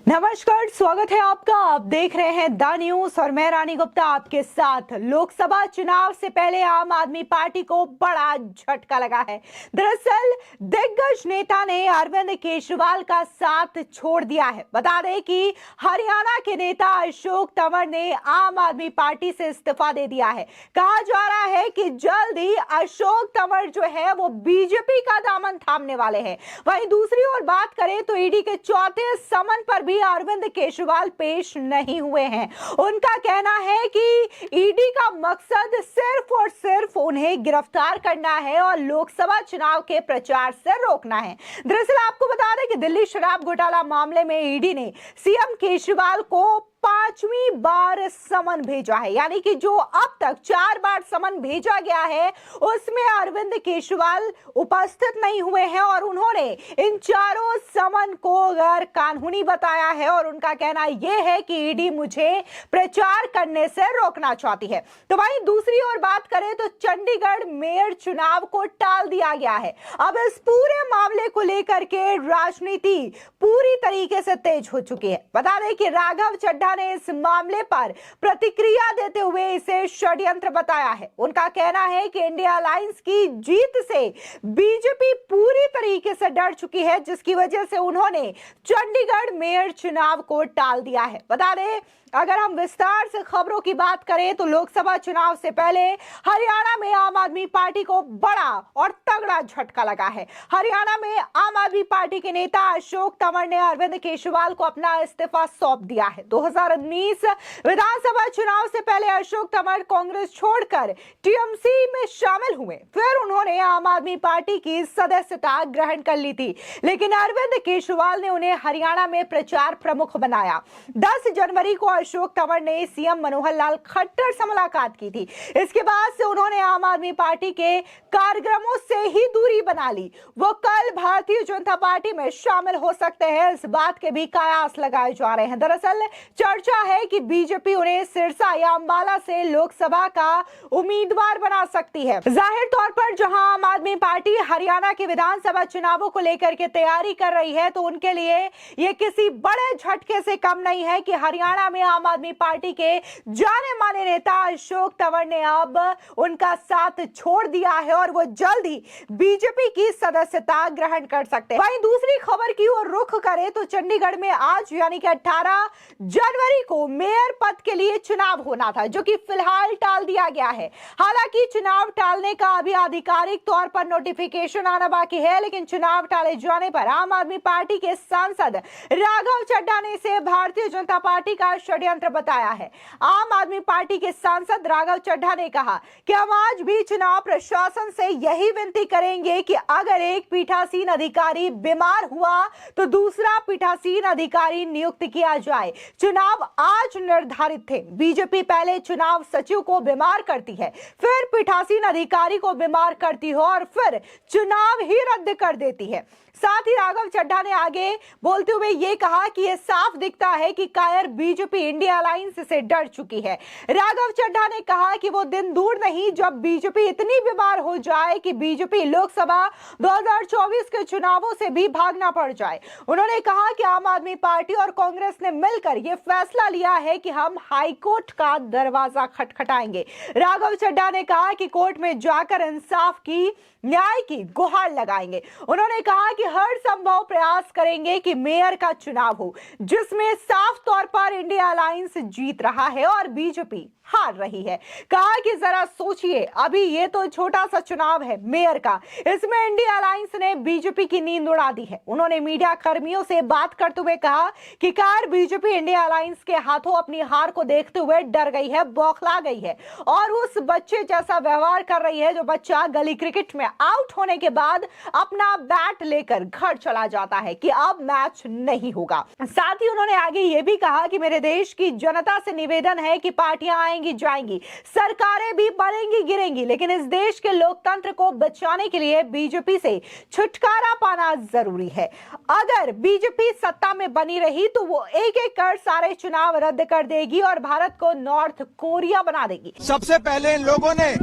नमस्कार, स्वागत है आपका। आप देख रहे हैं द न्यूज और मैं रानी गुप्ता आपके साथ। लोकसभा चुनाव से पहले आम आदमी पार्टी को बड़ा झटका लगा है। दरअसल दिग्गज नेता ने अरविंद केजरीवाल का साथ छोड़ दिया है। बता दें कि हरियाणा के नेता अशोक तंवर ने आम आदमी पार्टी से इस्तीफा दे दिया है। कहा जा रहा है कि जल्द ही अशोक तंवर जो है वो बीजेपी का दामन थामने वाले हैं। वहीं दूसरी ओर बात करें तो ईडी के चौथे समन पर भी अरविंद केजरीवाल पेश नहीं हुए हैं। उनका कहना है कि ईडी का मकसद सिर्फ और सिर्फ उन्हें गिरफ्तार करना है और लोकसभा चुनाव के प्रचार से रोकना है। दरअसल आपको बता दें कि दिल्ली शराब घोटाला मामले में ईडी ने सीएम केजरीवाल को 5वीं बार समन भेजा है, यानी कि जो अब तक 4 बार समन भेजा गया है उसमें अरविंद केजरीवाल उपस्थित नहीं हुए हैं और उन्होंने इन चारों समन को गैर कानूनी बताया है और उनका कहना यह है कि ईडी मुझे प्रचार करने से रोकना चाहती है। तो वहीं दूसरी ओर बात करें तो चंडीगढ़ मेयर चुनाव को टाल दिया गया है। अब इस पूरे मामले को लेकर के राजनीति पूरी तरीके से तेज हो चुकी है। बता दें कि राघव चड्ढा ने इस मामले पर प्रतिक्रिया देते हुए इसे षड्यंत्र बताया है। उनका कहना है कि इंडिया अलायंस की जीत से बीजेपी पूरी तरीके से डर चुकी है, जिसकी वजह से उन्होंने चंडीगढ़ मेयर चुनाव को टाल दिया है। बता दें, अगर हम विस्तार से खबरों की बात करें तो लोकसभा चुनाव से पहले हरियाणा में आम आदमी पार्टी को बड़ा और तगड़ा झटका लगा है। हरियाणा में आम आदमी पार्टी के नेता अशोक तंवर ने अरविंद केजरीवाल को अपना इस्तीफा सौंप दिया है। 2019 विधानसभा चुनाव से पहले अशोक तंवर कांग्रेस छोड़कर टीएमसी में शामिल हुए, फिर उन्होंने आम आदमी पार्टी की सदस्यता ग्रहण कर ली थी, लेकिन अरविंद केजरीवाल ने उन्हें हरियाणा में प्रचार प्रमुख बनाया। 10 जनवरी को अशोक तंवर ने सीएम मनोहर लाल खट्टर से मुलाकात की थी। इसके बाद से उन्होंने आम आदमी पार्टी के कार्यक्रमों से ही दूरी बना ली। वो कल भारतीय जनता पार्टी में शामिल हो सकते हैं, इस बात के भी कयास लगाए जा रहे हैं। दरअसल चर्चा है कि बीजेपी उन्हें सिरसा या अंबाला से लोकसभा का उम्मीदवार बना सकती है। जाहिर तौर पर जहां आम आदमी पार्टी हरियाणा के विधानसभा चुनावों को लेकर के तैयारी कर रही है, तो उनके लिए यह किसी बड़े झटके से कम नहीं है कि हरियाणा में आम आदमी पार्टी के जाने माने नेता अशोक तंवर ने अब उनका साथ छोड़ दिया है और वो जल्द ही बीजेपी की सदस्यता ग्रहण कर सकते हैं। वहीं दूसरी खबर की ओर रुख करें तो चंडीगढ़ में आज यानी कि 18 जनवरी को मेयर पद के लिए चुनाव होना था, जो कि फिलहाल टाल दिया गया है। हालांकि चुनाव टालने का अभी आधिकारिक तौर पर नोटिफिकेशन आना बाकी है, लेकिन चुनाव टाले जाने पर आम आदमी पार्टी के सांसद राघव चड्ढा ने इसे भारतीय जनता पार्टी का षड्यंत्र बताया है। आम आदमी पार्टी के सांसद राघव चड्ढा ने कहा कि हम आज भी चुनाव प्रशासन से यही विनती करेंगे कि अगर एक पीठासीन अधिकारी बीमार हुआ तो दूसरा पीठासीन अधिकारी नियुक्त किया जाए। चुनाव आज निर्धारित थे। बीजेपी पहले चुनाव सचिव को बीमार करती है, फिर पीठासीन अधिकारी को बीमार करती है और फिर चुनाव ही रद्द कर देती है। साथ ही राघव चड्ढा ने आगे बोलते हुए ये कहा कि यह साफ दिखता है कि कायर बीजेपी इंडिया अलायंस से डर चुकी है। राघव चड्ढा ने कहा कि वो दिन दूर नहीं जब बीजेपी इतनी बीमार हो जाए कि बीजेपी लोकसभा 2024 के चुनावों से भी भागना पड़ जाए। उन्होंने कहा कि आम आदमी पार्टी और कांग्रेस ने मिलकर यह फैसला लिया है कि हम हाईकोर्ट का दरवाजा खटखटाएंगे। राघव चड्ढा ने कहा कि कोर्ट में जाकर इंसाफ की, न्याय की गुहार लगाएंगे। उन्होंने कहा कि हर संभव प्रयास करेंगे कि मेयर का चुनाव हो जिसमें साफ तौर पर इंडिया अलायंस जीत रहा है और बीजेपी हार रही है। कहा कि जरा सोचिए, अभी ये तो छोटा सा चुनाव है मेयर का, इसमें इंडिया अलायंस ने बीजेपी की नींद उड़ा दी है। उन्होंने मीडिया कर्मियों से बात करते हुए कहा कि कार बीजेपी इंडिया अलायंस के हाथों अपनी हार को देखते हुए डर गई है, बौखला गई है और उस बच्चे जैसा व्यवहार कर रही है जो बच्चा गली क्रिकेट में आउट होने के बाद अपना बैट लेकर घर चला जाता है कि अब मैच नहीं होगा। साथ ही उन्होंने आगे ये भी कहा कि मेरे देश की जनता से निवेदन है कि पार्टियां आएंगी जाएंगी, सरकारें भी बनेंगी गिरेंगी, लेकिन इस देश के लोकतंत्र को बचाने के लिए बीजेपी से छुटकारा पाना जरूरी है। अगर बीजेपी सत्ता में बनी रही तो वो एक एक कर सारे चुनाव रद्द कर देगी और भारत को नॉर्थ कोरिया बना देगी। सबसे पहले इन लोगों ने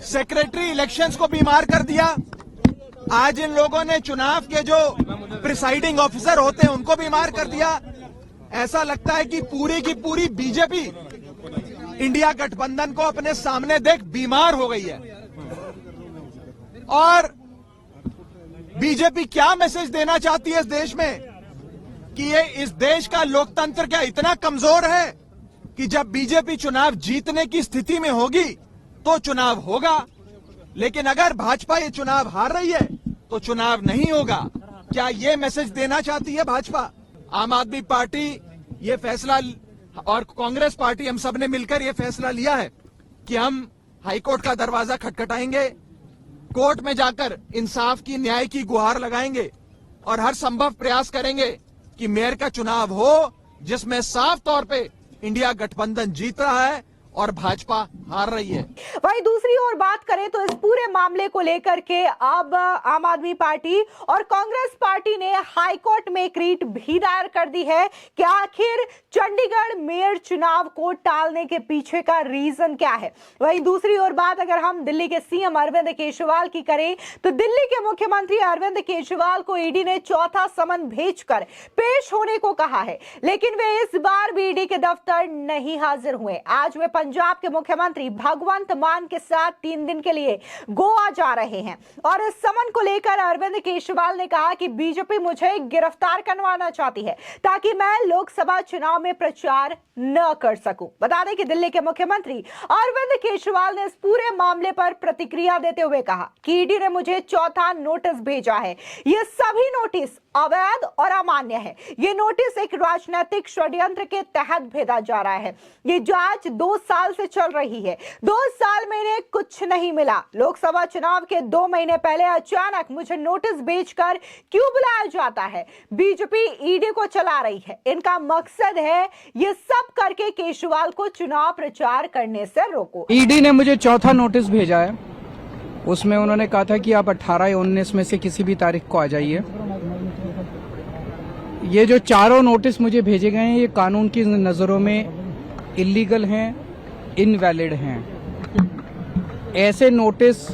सेक्रेटरी इलेक्शंस को बीमार कर दिया। आज इन लोगों ने चुनाव के जो प्रिसाइडिंग ऑफिसर होते हैं उनको बीमार कर दिया। ऐसा लगता है कि पूरी की पूरी बीजेपी इंडिया गठबंधन को अपने सामने देख बीमार हो गई है। और बीजेपी क्या मैसेज देना चाहती है इस देश में कि ये इस देश का लोकतंत्र क्या इतना कमजोर है कि जब बीजेपी चुनाव जीतने की स्थिति में होगी तो चुनाव होगा, लेकिन अगर भाजपा ये चुनाव हार रही है तो चुनाव नहीं होगा। क्या ये मैसेज देना चाहती है भाजपा? आम आदमी पार्टी ये फैसला और कांग्रेस पार्टी हम सब ने मिलकर ये फैसला लिया है कि हम हाईकोर्ट का दरवाजा खटखटाएंगे, कोर्ट में जाकर इंसाफ की, न्याय की गुहार लगाएंगे और हर संभव प्रयास करेंगे कि मेयर का चुनाव हो जिसमें साफ तौर पे इंडिया गठबंधन जीत रहा है और भाजपा हार रही है। वहीं दूसरी ओर बात करें तो इस पूरे मामले को लेकर के अब आम आदमी पार्टी और कांग्रेस पार्टी ने हाईकोर्ट में एक रीट भी दायर कर दी है कि आखिर चंडीगढ़ मेयर चुनाव को टालने के पीछे का रीजन क्या है। वहीं दूसरी ओर बात अगर हम दिल्ली के सीएम अरविंद केजरीवाल की करें तो दिल्ली के मुख्यमंत्री अरविंद केजरीवाल को ईडी ने चौथा समन भेजकर पेश होने को कहा है, लेकिन वे इस बार भी ईडी के दफ्तर नहीं हाजिर हुए। आज वे पंजाब के मुख्यमंत्री भगवंत मान के साथ 3 दिन के लिए गोवा जा रहे हैं और इस समन को लेकर अरविंद केजरीवाल ने कहा कि बीजेपी मुझे गिरफ्तार करवाना चाहती है ताकि मैं लोकसभा चुनाव में प्रचार न कर सकूं। बता दें कि दिल्ली के मुख्यमंत्री अरविंद केजरीवाल ने इस पूरे मामले पर प्रतिक्रिया देते हुए कहा कि ईडी ने मुझे चौथा नोटिस भेजा है। ये सभी नोटिस अवैध और अमान्य है। ये नोटिस एक राजनीतिक षड्यंत्र के तहत भेजा जा रहा है। ये जांच 2 साल से चल रही है। 2 साल में इन्हें कुछ नहीं मिला। लोकसभा चुनाव के 2 महीने पहले अचानक मुझे नोटिस भेजकर क्यों बुलाया जाता है? बीजेपी ईडी को चला रही है। इनका मकसद है ये सब करके केजरीवाल को चुनाव प्रचार करने से रोको। ईडी ने मुझे चौथा नोटिस भेजा है। उसमें उन्होंने कहा था कि आप 18 या 19 में से किसी भी तारीख को आ जाइए। ये जो चारों नोटिस मुझे भेजे गए हैं ये कानून की नज़रों में इलीगल हैं, इनवैलिड हैं। ऐसे notice,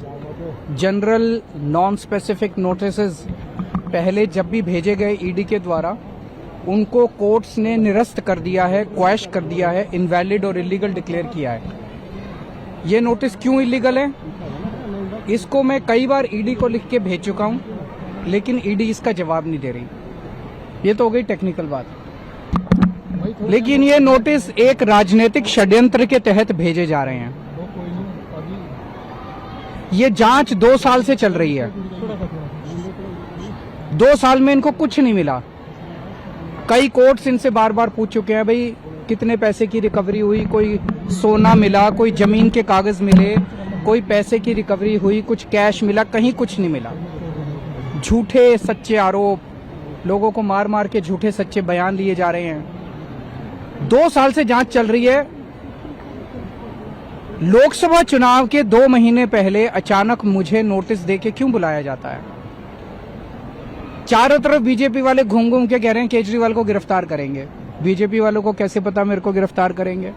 general non specific notices पहले जब भी भेजे गए ईडी के द्वारा उनको कोर्ट्स ने निरस्त कर दिया है, क्वैश कर दिया है, इनवैलिड और इलीगल डिक्लेयर किया है। ये नोटिस क्यों इलीगल है इसको मैं कई बार ईडी को लिख के भेज चुका हूं, लेकिन ईडी इसका जवाब नहीं दे रही। ये तो हो गई टेक्निकल बात, लेकिन ये नोटिस एक राजनीतिक षड्यंत्र के तहत भेजे जा रहे हैं। ये जांच 2 साल से चल रही है। 2 साल में इनको कुछ नहीं मिला। कई कोर्ट्स इनसे बार बार पूछ चुके हैं भाई कितने पैसे की रिकवरी हुई, कोई सोना मिला, कोई जमीन के कागज मिले, कोई पैसे की रिकवरी हुई, कुछ कैश मिला, कहीं कुछ नहीं मिला। झूठे सच्चे आरोप, लोगों को मार मार के झूठे सच्चे बयान लिए जा रहे हैं। 2 साल से जांच चल रही है। लोकसभा चुनाव के 2 महीने पहले अचानक मुझे नोटिस देके क्यों बुलाया जाता है? चारों तरफ बीजेपी वाले घूम घूम के कह रहे हैं केजरीवाल को गिरफ्तार करेंगे। बीजेपी वालों को कैसे पता मेरे को गिरफ्तार करेंगे?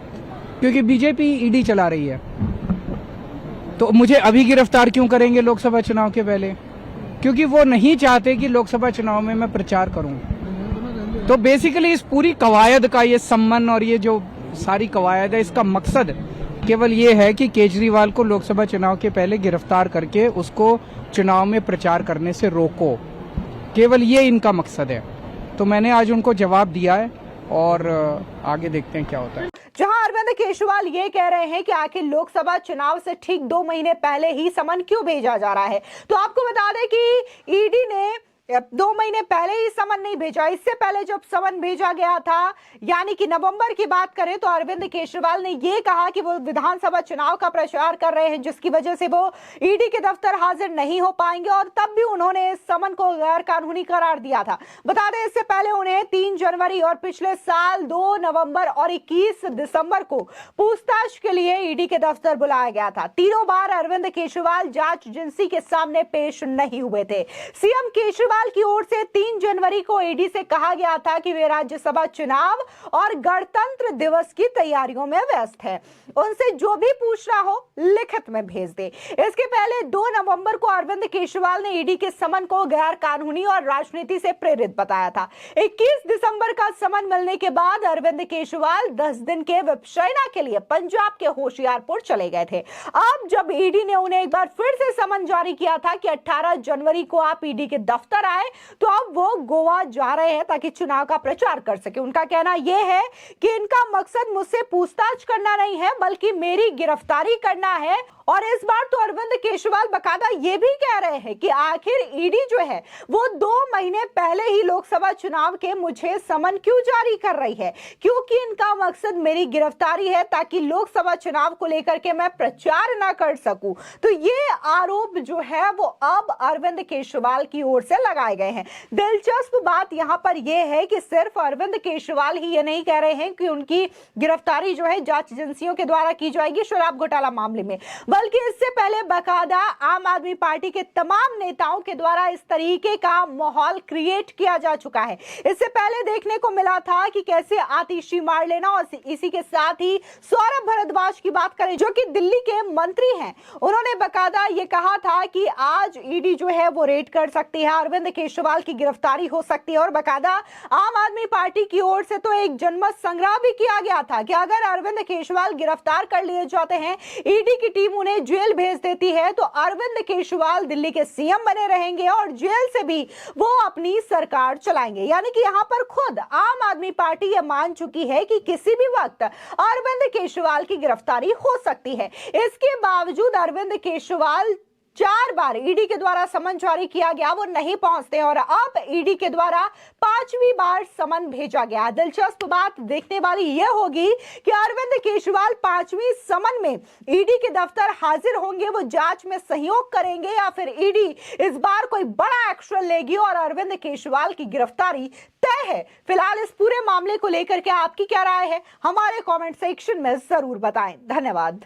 क्योंकि बीजेपी ईडी चला रही है। तो मुझे अभी गिरफ्तार क्यों करेंगे लोकसभा चुनाव के पहले? क्योंकि वो नहीं चाहते कि लोकसभा चुनाव में मैं प्रचार करूं। तो बेसिकली इस पूरी कवायद का ये सम्मन और ये जो सारी कवायद है, इसका मकसद केवल ये है कि केजरीवाल को लोकसभा चुनाव के पहले गिरफ्तार करके उसको चुनाव में प्रचार करने से रोको। केवल ये इनका मकसद है। तो मैंने आज उनको जवाब दिया है और आगे देखते हैं क्या होता है। जहां अरविंद केजरीवाल ये कह रहे हैं कि आखिर लोकसभा चुनाव से ठीक 2 महीने पहले ही समन क्यों भेजा जा रहा है, तो आपको बता दें कि ईडी ने 2 महीने पहले ही समन नहीं भेजा। इससे पहले जब समन भेजा गया था, यानी कि नवंबर की बात करें, तो अरविंद केजरीवाल ने यह कहा कि वो विधानसभा चुनाव का प्रचार कर रहे हैं, जिसकी वजह से वो ईडी के दफ्तर हाजिर नहीं हो पाएंगे, और तब भी उन्होंने इस समन को गैर कानूनी करार दिया था। बता दें इससे पहले उन्हें 3 जनवरी और पिछले साल 2 नवंबर और 21 दिसंबर को पूछताछ के लिए ईडी के दफ्तर बुलाया गया था। तीनों बार अरविंद केजरीवाल जांच एजेंसी के सामने पेश नहीं हुए थे। सीएम केजरीवाल केजरीवाल की ओर से 3 जनवरी को ईडी से कहा गया था कि वे राज्यसभा चुनाव और गणतंत्र दिवस की तैयारियों में व्यस्त है, उनसे जो भी पूछना हो लिखित में भेज दे। इसके पहले 2 नवंबर को अरविंद केजरीवाल ने ईडी के समन को गैर कानूनी और राजनीति से प्रेरित बताया था। 21 दिसंबर का समन मिलने के बाद अरविंद केजरीवाल 10 दिन के विपश्यना के लिए पंजाब के होशियारपुर चले गए थे। अब जब ईडी ने उन्हें एक बार फिर से समन जारी किया था कि 18 जनवरी को आप ईडी के दफ्तर आए, तो अब वो गोवा जा रहे हैं ताकि चुनाव का प्रचार कर सके। उनका कहना यह है कि इनका मकसद मुझसे पूछताछ करना नहीं है बल्कि मेरी गिरफ्तारी करना है। और इस बार तो अरविंद केजरीवाल बकायदा ये भी कह रहे हैं कि आखिर ईडी जो है वो 2 महीने पहले ही लोकसभा चुनाव के मुझे समन क्यों जारी कर रही है, क्योंकि इनका मकसद मेरी गिरफ्तारी है ताकि लोकसभा चुनाव को लेकर के मैं प्रचार ना कर सकूं। तो ये आरोप जो है वो अब अरविंद केजरीवाल की ओर से लगाए गए हैं। दिलचस्प बात यहां पर यह है कि सिर्फ अरविंद केजरीवाल ही ये नहीं कह रहे हैं कि उनकी गिरफ्तारी जो है जांच एजेंसियों के द्वारा की जाएगी शराब घोटाला मामले में, बल्कि इससे पहले बकायदा आम आदमी पार्टी के तमाम नेताओं के द्वारा इस तरीके का माहौल क्रिएट किया जा चुका है। इससे पहले देखने को मिला था कि कैसे आतिशी मार लेना, और इसी के साथ ही सौरभ भारद्वाज की बात करें जो कि दिल्ली के मंत्री हैं, उन्होंने बकायदा ये कहा था कि आज ईडी जो है वो रेड कर सकती है, अरविंद केजरीवाल की गिरफ्तारी हो सकती है। और बकायदा आम आदमी पार्टी की ओर से तो एक जनमत संग्रह भी किया गया था कि अगर अरविंद केजरीवाल गिरफ्तार कर लिए जाते हैं, ईडी की टीम उन्हें जेल भेज देती है, तो अरविंद केजरीवाल दिल्ली के सीएम बने रहेंगे और जेल से भी वो अपनी सरकार चलाएंगे। यानी कि यहां पर खुद आम आदमी पार्टी ये मान चुकी है कि किसी भी वक्त अरविंद केजरीवाल की गिरफ्तारी हो सकती है। इसके बावजूद अरविंद केजरीवाल 4 बार ईडी के द्वारा समन जारी किया गया, वो नहीं पहुंचते और अब ईडी के द्वारा 5वीं बार समन भेजा गया। दिलचस्प बात देखने वाली यह होगी कि अरविंद केजरीवाल 5वीं समन में ईडी के दफ्तर हाजिर होंगे, वो जांच में सहयोग करेंगे, या फिर ईडी इस बार कोई बड़ा एक्शन लेगी और अरविंद केजरीवाल की गिरफ्तारी तय है। फिलहाल इस पूरे मामले को लेकर के आपकी क्या राय है, हमारे कॉमेंट सेक्शन में जरूर बताएं। धन्यवाद।